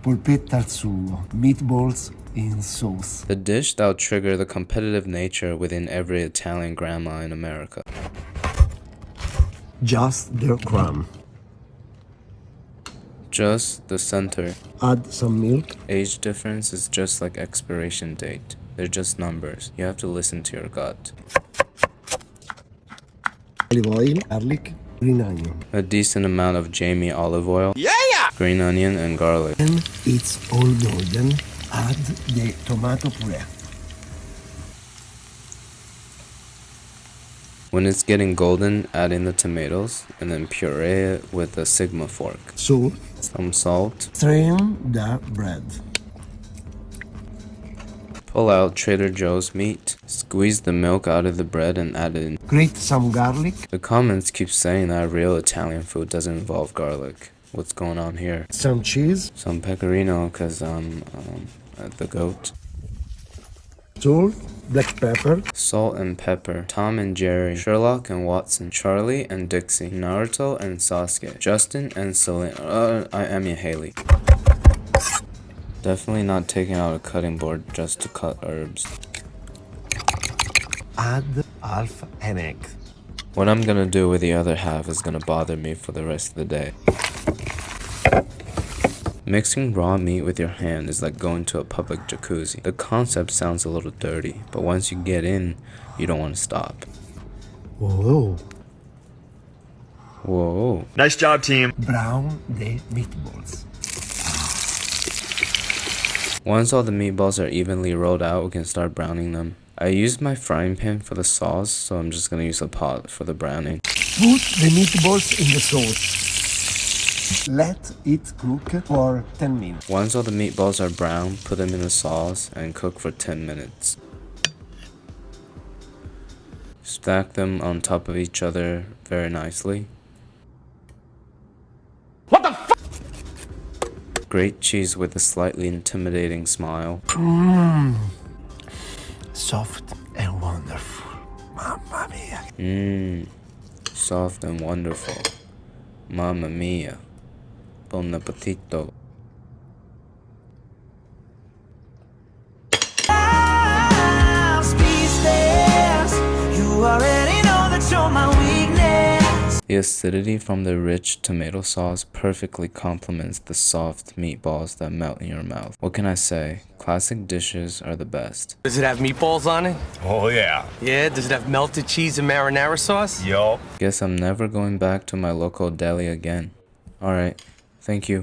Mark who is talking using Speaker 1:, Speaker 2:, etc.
Speaker 1: Polpetta al sugo, meatballs in sauce.
Speaker 2: The dish that'll trigger the competitive nature within every Italian grandma in America.
Speaker 1: Just the crumb.
Speaker 2: Just the center.
Speaker 1: Add some milk.
Speaker 2: Age difference is just like expiration date. They're just numbers. You have to listen to your gut.
Speaker 1: Olive oil, garlic, green onion.
Speaker 2: A decent amount of Jamie olive oil. Yeah! Green onion and garlic.
Speaker 1: When it's all golden, add the tomato puree.
Speaker 2: When it's getting golden, add in the tomatoes and then puree it with a Sigma fork.
Speaker 1: Salt.
Speaker 2: Some salt.
Speaker 1: Strain the bread.
Speaker 2: Pull out Trader Joe's meat. Squeeze the milk out of the bread and add it in.
Speaker 1: Grate some garlic.
Speaker 2: The comments keep saying that real Italian food doesn't involve garlic. What's going on here?
Speaker 1: Some cheese.
Speaker 2: Some pecorino, cause I'm the goat.
Speaker 1: Salt. Black pepper.
Speaker 2: Salt and pepper. Tom and Jerry. Sherlock and Watson. Charlie and Dixie. Naruto and Sasuke. Justin and Selena. I mean Haley. Definitely not taking out a cutting board just to cut herbs.
Speaker 1: Add half an egg.
Speaker 2: What I'm gonna do with the other half is gonna bother me for the rest of the day. Mixing raw meat with your hand is like going to a public jacuzzi. The concept sounds a little dirty, but once you get in, you don't want to stop.
Speaker 1: Whoa.
Speaker 2: Whoa.
Speaker 3: Nice job, team.
Speaker 1: Brown the meatballs.
Speaker 2: Once all the meatballs are evenly rolled out, we can start browning them. I used my frying pan for the sauce, so I'm just gonna use a pot for the browning.
Speaker 1: Put the meatballs in the sauce. Let it cook for 10 minutes.
Speaker 2: Once all the meatballs are brown, put them in the sauce and cook for 10 minutes. Stack them on top of each other very nicely.
Speaker 3: What the fuck?
Speaker 2: Grate cheese with a slightly intimidating smile.
Speaker 1: Soft and wonderful. Mamma mia.
Speaker 2: Soft and wonderful. Mamma mia. Bon appetito. The acidity from the rich tomato sauce perfectly complements the soft meatballs that melt in your mouth. What can I say? Classic dishes are the best.
Speaker 4: Does it have meatballs on it?
Speaker 3: Oh, yeah.
Speaker 4: Yeah, does it have melted cheese and marinara sauce?
Speaker 3: Yo.
Speaker 2: Guess I'm never going back to my local deli again. Alright, thank you.